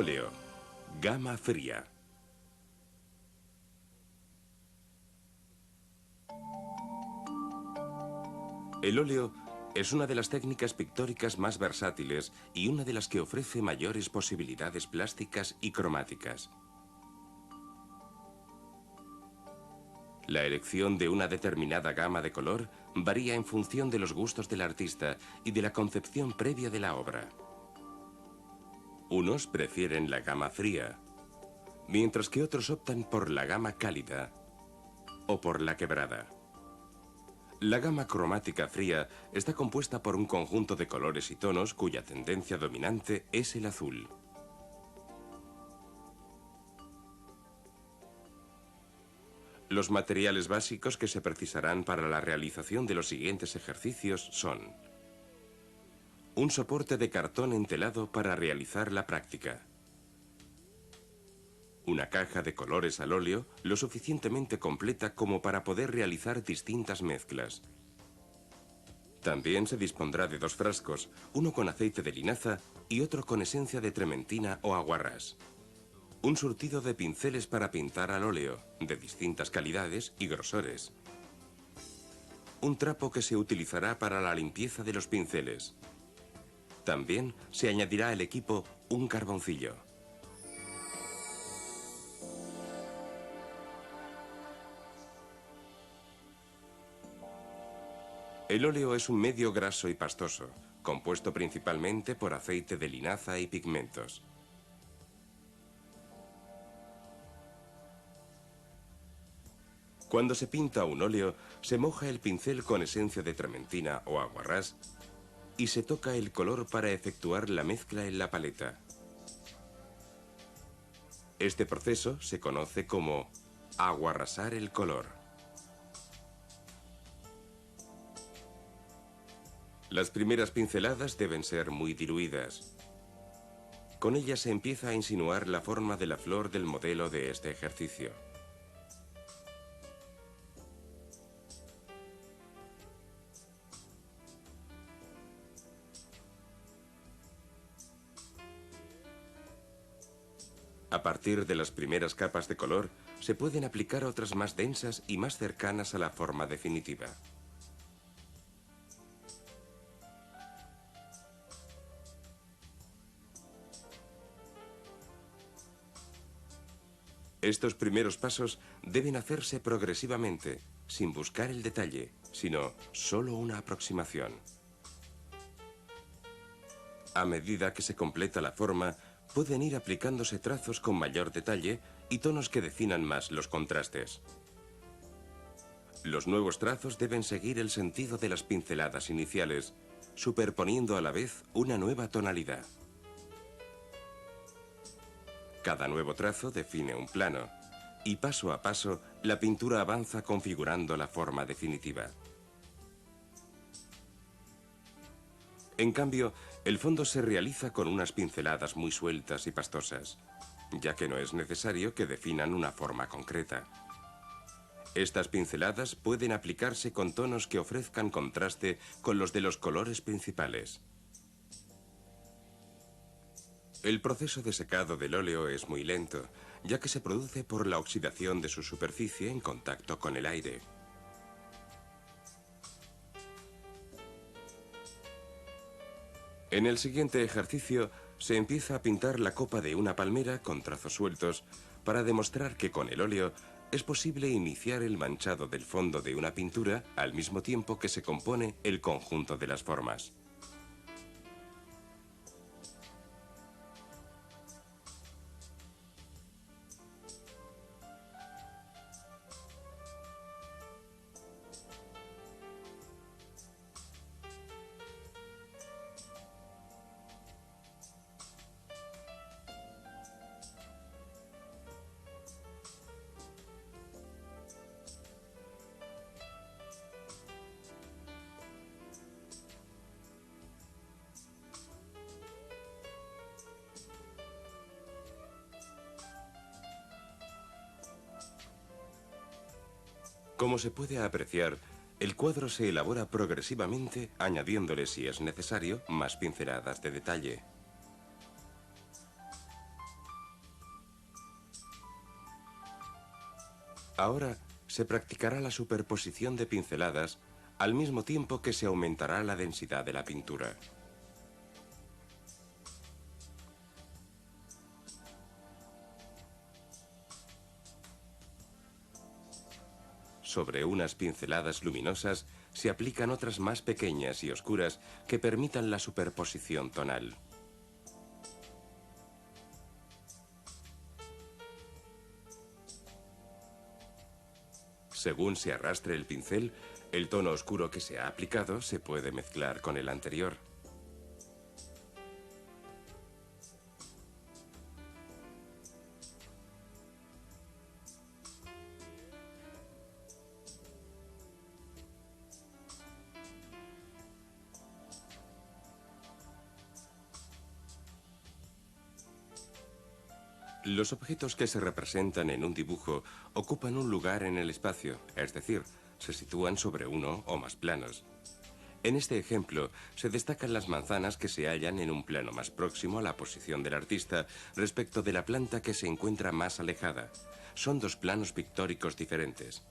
Óleo, gama fría. El óleo es una de las técnicas pictóricas más versátiles y una de las que ofrece mayores posibilidades plásticas y cromáticas. La elección de una determinada gama de color varía en función de los gustos del artista y de la concepción previa de la obra. Unos prefieren la gama fría, mientras que otros optan por la gama cálida o por la quebrada. La gama cromática fría está compuesta por un conjunto de colores y tonos cuya tendencia dominante es el azul. Los materiales básicos que se precisarán para la realización de los siguientes ejercicios son: un soporte de cartón entelado para realizar la práctica, una caja de colores al óleo lo suficientemente completa como para poder realizar distintas mezclas. También se dispondrá de dos frascos, uno con aceite de linaza y otro con esencia de trementina o aguarrás. Un surtido de pinceles para pintar al óleo, de distintas calidades y grosores. Un trapo que se utilizará para la limpieza de los pinceles. También se añadirá al equipo un carboncillo. El óleo es un medio graso y pastoso, compuesto principalmente por aceite de linaza y pigmentos. Cuando se pinta un óleo, se moja el pincel con esencia de trementina o aguarrás y se toca el color para efectuar la mezcla en la paleta. Este proceso se conoce como aguarrasar el color. Las primeras pinceladas deben ser muy diluidas. Con ellas se empieza a insinuar la forma de la flor del modelo de este ejercicio. A partir de las primeras capas de color, se pueden aplicar otras más densas y más cercanas a la forma definitiva. Estos primeros pasos deben hacerse progresivamente, sin buscar el detalle, sino solo una aproximación. A medida que se completa la forma, pueden ir aplicándose trazos con mayor detalle y tonos que definan más los contrastes. Los nuevos trazos deben seguir el sentido de las pinceladas iniciales, superponiendo a la vez una nueva tonalidad. Cada nuevo trazo define un plano, y paso a paso la pintura avanza configurando la forma definitiva. En cambio, el fondo se realiza con unas pinceladas muy sueltas y pastosas, ya que no es necesario que definan una forma concreta. Estas pinceladas pueden aplicarse con tonos que ofrezcan contraste con los de los colores principales. El proceso de secado del óleo es muy lento, ya que se produce por la oxidación de su superficie en contacto con el aire. En el siguiente ejercicio se empieza a pintar la copa de una palmera con trazos sueltos para demostrar que con el óleo es posible iniciar el manchado del fondo de una pintura al mismo tiempo que se compone el conjunto de las formas. Como se puede apreciar, el cuadro se elabora progresivamente, añadiéndole, si es necesario, más pinceladas de detalle. Ahora se practicará la superposición de pinceladas al mismo tiempo que se aumentará la densidad de la pintura. Sobre unas pinceladas luminosas se aplican otras más pequeñas y oscuras que permitan la superposición tonal. Según se arrastre el pincel, el tono oscuro que se ha aplicado se puede mezclar con el anterior. Los objetos que se representan en un dibujo ocupan un lugar en el espacio, es decir, se sitúan sobre uno o más planos. En este ejemplo, se destacan las manzanas que se hallan en un plano más próximo a la posición del artista respecto de la planta que se encuentra más alejada. Son dos planos pictóricos diferentes.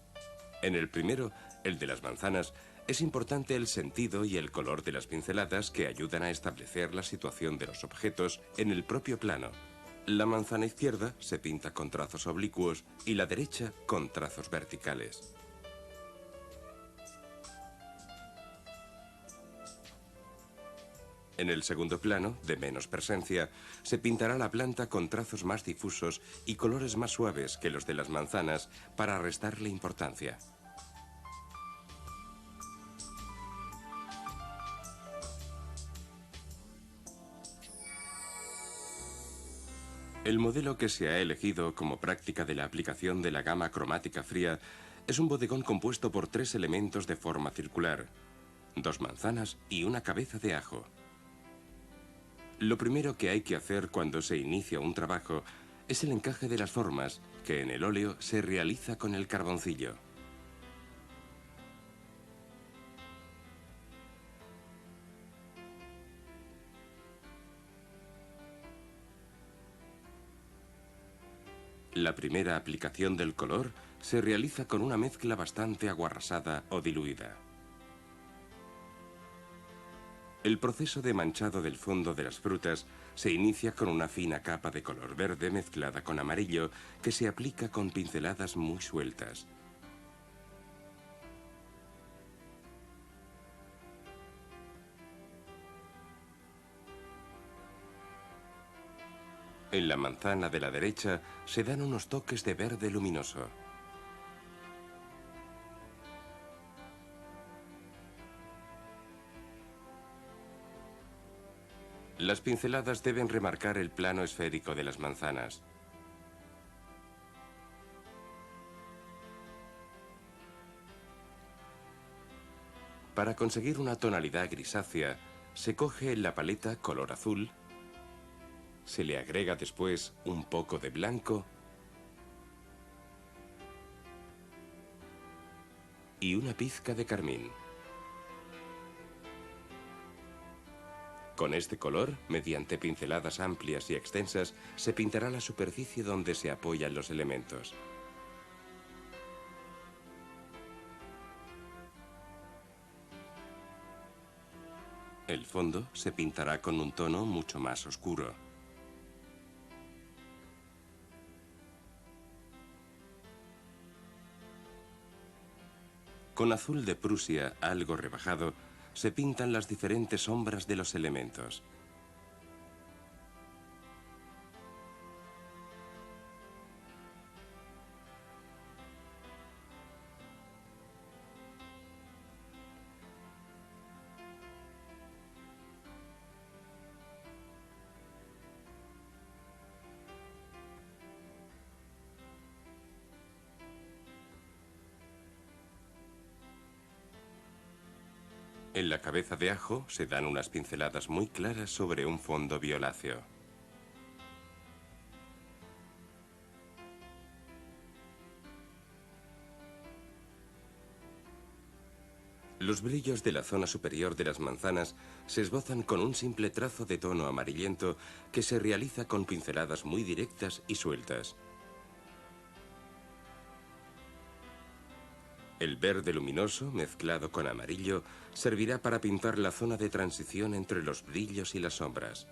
En el primero, el de las manzanas, es importante el sentido y el color de las pinceladas que ayudan a establecer la situación de los objetos en el propio plano. La manzana izquierda se pinta con trazos oblicuos y la derecha con trazos verticales. En el segundo plano, de menos presencia, se pintará la planta con trazos más difusos y colores más suaves que los de las manzanas para restarle importancia. El modelo que se ha elegido como práctica de la aplicación de la gama cromática fría es un bodegón compuesto por 3 elementos de forma circular, 2 manzanas y una cabeza de ajo. Lo primero que hay que hacer cuando se inicia un trabajo es el encaje de las formas, que en el óleo se realiza con el carboncillo. La primera aplicación del color se realiza con una mezcla bastante aguarrasada o diluida. El proceso de manchado del fondo de las frutas se inicia con una fina capa de color verde mezclada con amarillo que se aplica con pinceladas muy sueltas. En la manzana de la derecha se dan unos toques de verde luminoso. Las pinceladas deben remarcar el plano esférico de las manzanas. Para conseguir una tonalidad grisácea, se coge la paleta color azul, se le agrega después un poco de blanco y una pizca de carmín. Con este color, mediante pinceladas amplias y extensas, se pintará la superficie donde se apoyan los elementos. El fondo se pintará con un tono mucho más oscuro. Con azul de Prusia algo rebajado, se pintan las diferentes sombras de los elementos. En la cabeza de ajo se dan unas pinceladas muy claras sobre un fondo violáceo. Los brillos de la zona superior de las manzanas se esbozan con un simple trazo de tono amarillento que se realiza con pinceladas muy directas y sueltas. El verde luminoso, mezclado con amarillo, servirá para pintar la zona de transición entre los brillos y las sombras.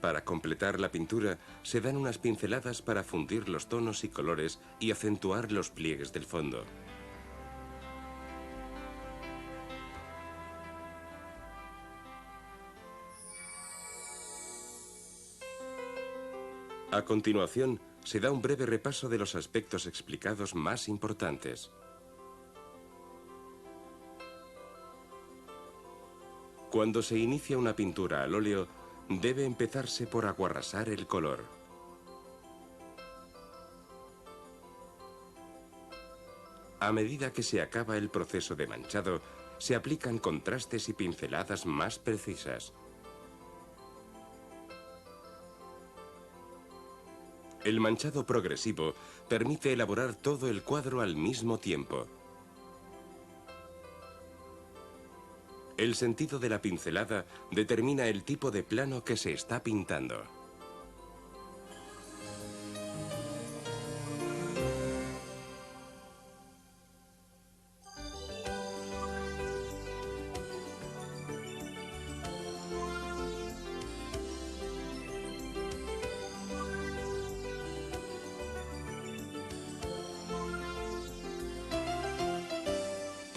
Para completar la pintura, se dan unas pinceladas para fundir los tonos y colores y acentuar los pliegues del fondo. A continuación, se da un breve repaso de los aspectos explicados más importantes. Cuando se inicia una pintura al óleo, debe empezarse por aguarrasar el color. A medida que se acaba el proceso de manchado, se aplican contrastes y pinceladas más precisas. El manchado progresivo permite elaborar todo el cuadro al mismo tiempo. El sentido de la pincelada determina el tipo de plano que se está pintando.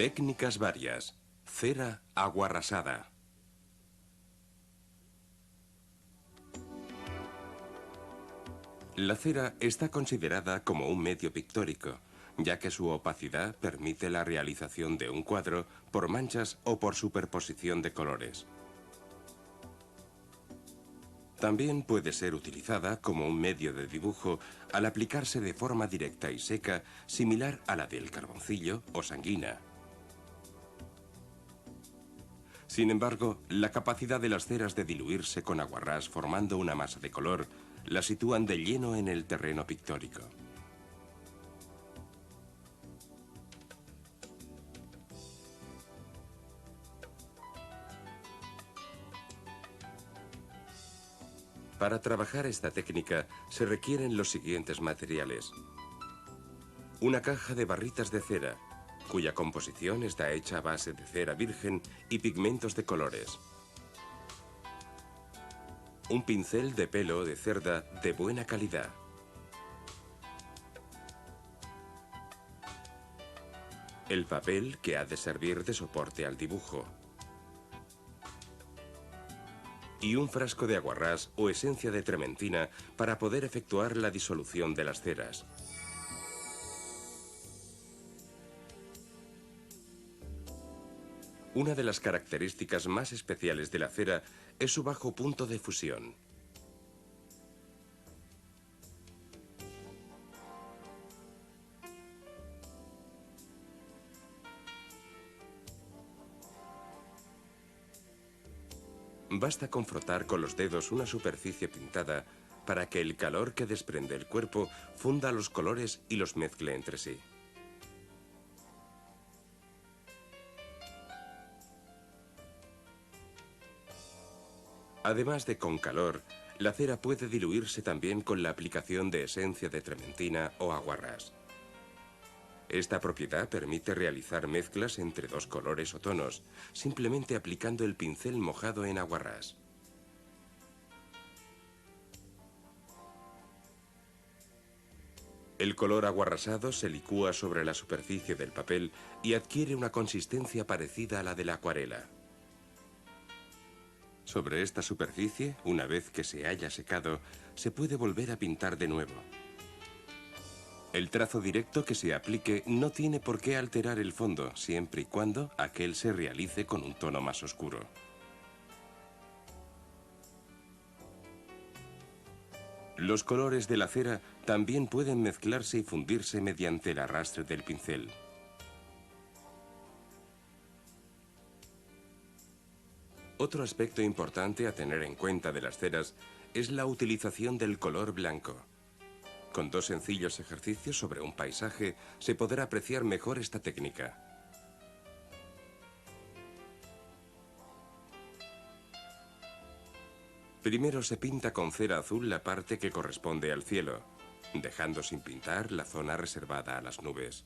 Técnicas varias. Cera aguarrasada. La cera está considerada como un medio pictórico, ya que su opacidad permite la realización de un cuadro por manchas o por superposición de colores. También puede ser utilizada como un medio de dibujo al aplicarse de forma directa y seca, similar a la del carboncillo o sanguina. Sin embargo, la capacidad de las ceras de diluirse con aguarrás formando una masa de color la sitúan de lleno en el terreno pictórico. Para trabajar esta técnica se requieren los siguientes materiales. Una caja de barritas de cera, cuya composición está hecha a base de cera virgen y pigmentos de colores. Un pincel de pelo de cerda de buena calidad. El papel que ha de servir de soporte al dibujo. Y un frasco de aguarrás o esencia de trementina para poder efectuar la disolución de las ceras. Una de las características más especiales de la cera es su bajo punto de fusión. Basta con frotar con los dedos una superficie pintada para que el calor que desprende el cuerpo funda los colores y los mezcle entre sí. Además de con calor, la cera puede diluirse también con la aplicación de esencia de trementina o aguarrás. Esta propiedad permite realizar mezclas entre dos colores o tonos, simplemente aplicando el pincel mojado en aguarrás. El color aguarrasado se licúa sobre la superficie del papel y adquiere una consistencia parecida a la de la acuarela. Sobre esta superficie, una vez que se haya secado, se puede volver a pintar de nuevo. El trazo directo que se aplique no tiene por qué alterar el fondo, siempre y cuando aquel se realice con un tono más oscuro. Los colores de la cera también pueden mezclarse y fundirse mediante el arrastre del pincel. Otro aspecto importante a tener en cuenta de las ceras es la utilización del color blanco. Con dos sencillos ejercicios sobre un paisaje se podrá apreciar mejor esta técnica. Primero se pinta con cera azul la parte que corresponde al cielo, dejando sin pintar la zona reservada a las nubes.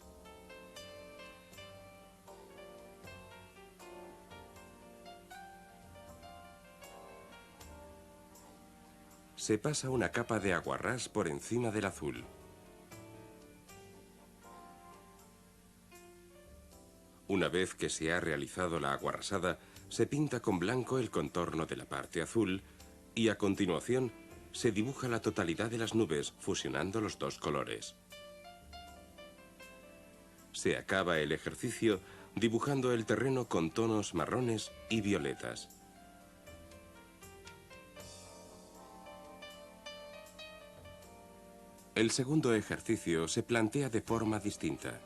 Se pasa una capa de aguarrás por encima del azul. Una vez que se ha realizado la aguarrasada, se pinta con blanco el contorno de la parte azul y a continuación se dibuja la totalidad de las nubes fusionando los dos colores. Se acaba el ejercicio dibujando el terreno con tonos marrones y violetas. El segundo ejercicio se plantea de forma distinta.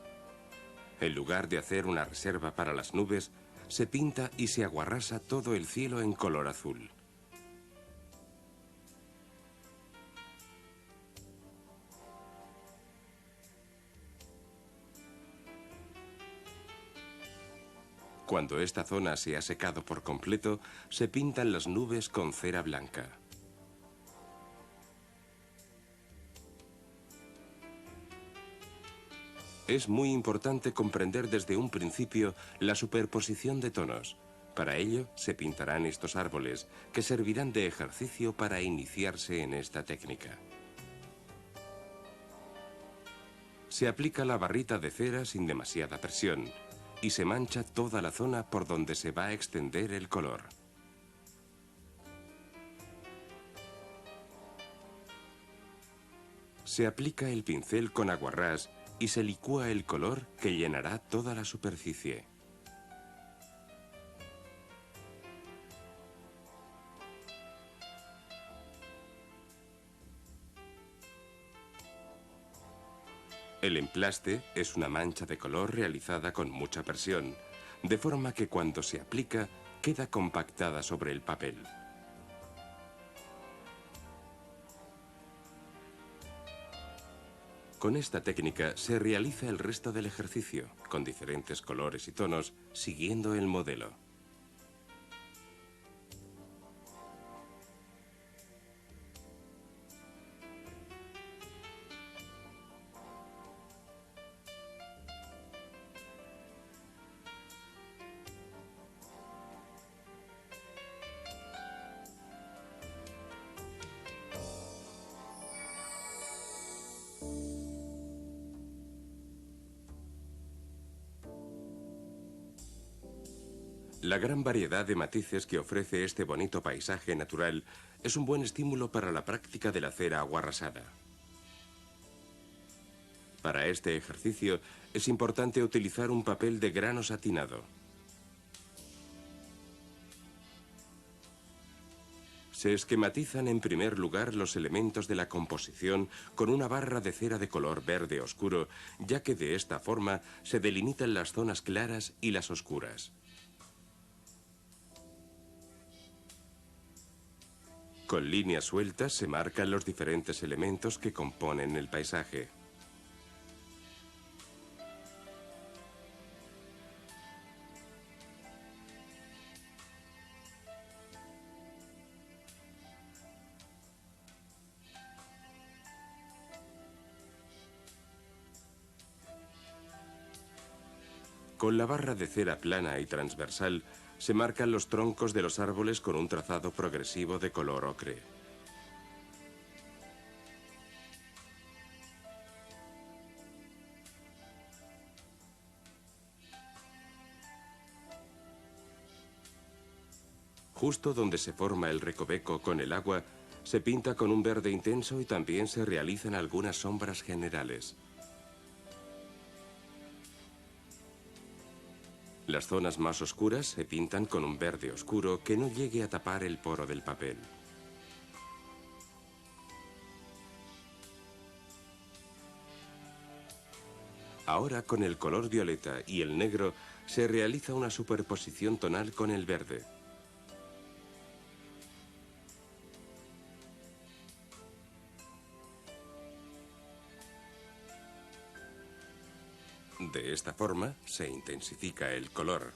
En lugar de hacer una reserva para las nubes, se pinta y se aguarrasa todo el cielo en color azul. Cuando esta zona se ha secado por completo, se pintan las nubes con cera blanca. Es muy importante comprender desde un principio la superposición de tonos. Para ello, se pintarán estos árboles, que servirán de ejercicio para iniciarse en esta técnica. Se aplica la barrita de cera sin demasiada presión y se mancha toda la zona por donde se va a extender el color. Se aplica el pincel con aguarrás y se licúa el color que llenará toda la superficie. El emplaste es una mancha de color realizada con mucha presión, de forma que cuando se aplica queda compactada sobre el papel. Con esta técnica se realiza el resto del ejercicio, con diferentes colores y tonos, siguiendo el modelo. La gran variedad de matices que ofrece este bonito paisaje natural es un buen estímulo para la práctica de la cera aguarrasada. Para este ejercicio es importante utilizar un papel de grano satinado. Se esquematizan en primer lugar los elementos de la composición con una barra de cera de color verde oscuro, ya que de esta forma se delimitan las zonas claras y las oscuras. Con líneas sueltas se marcan los diferentes elementos que componen el paisaje. Con la barra de cera plana y transversal se marcan los troncos de los árboles con un trazado progresivo de color ocre. Justo donde se forma el recoveco con el agua, se pinta con un verde intenso y también se realizan algunas sombras generales. Las zonas más oscuras se pintan con un verde oscuro que no llegue a tapar el poro del papel. Ahora con el color violeta y el negro se realiza una superposición tonal con el verde. De esta forma se intensifica el color.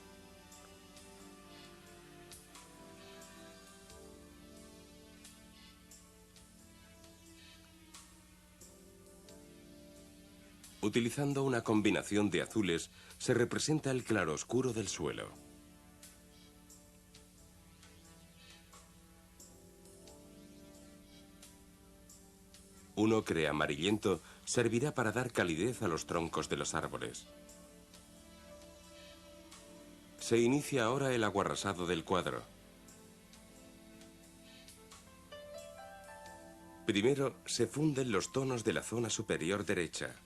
Utilizando una combinación de azules, se representa el claroscuro del suelo. Un ocre amarillento servirá para dar calidez a los troncos de los árboles. Se inicia ahora el aguarrasado del cuadro. Primero se funden los tonos de la zona superior derecha.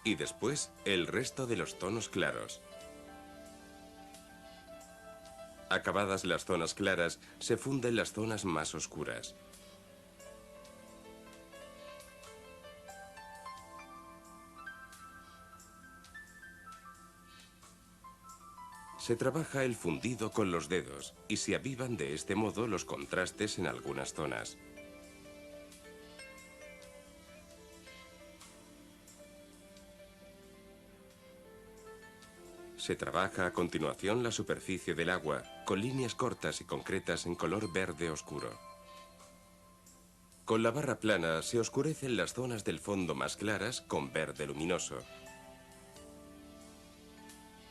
Y después el resto de los tonos claros. Acabadas las zonas claras, se funden las zonas más oscuras. Se trabaja el fundido con los dedos y se avivan de este modo los contrastes en algunas zonas. Se trabaja a continuación la superficie del agua, con líneas cortas y concretas en color verde oscuro. Con la barra plana se oscurecen las zonas del fondo más claras con verde luminoso.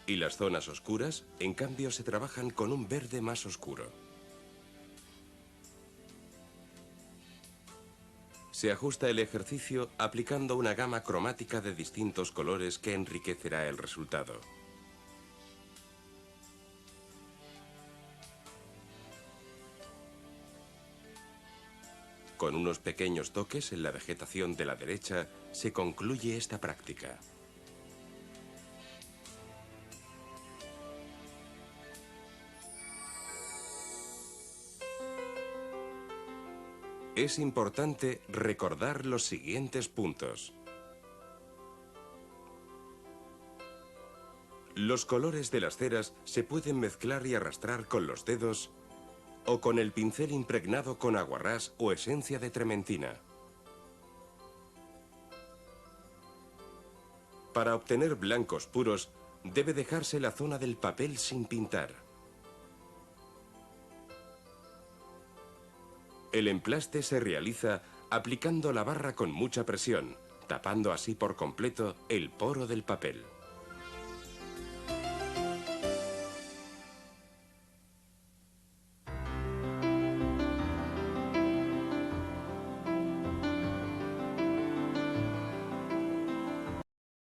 Y las zonas oscuras, en cambio, se trabajan con un verde más oscuro. Se ajusta el ejercicio aplicando una gama cromática de distintos colores que enriquecerá el resultado. Con unos pequeños toques en la vegetación de la derecha, se concluye esta práctica. Es importante recordar los siguientes puntos. Los colores de las ceras se pueden mezclar y arrastrar con los dedos o con el pincel impregnado con aguarrás o esencia de trementina. Para obtener blancos puros, debe dejarse la zona del papel sin pintar. El emplaste se realiza aplicando la barra con mucha presión, tapando así por completo el poro del papel.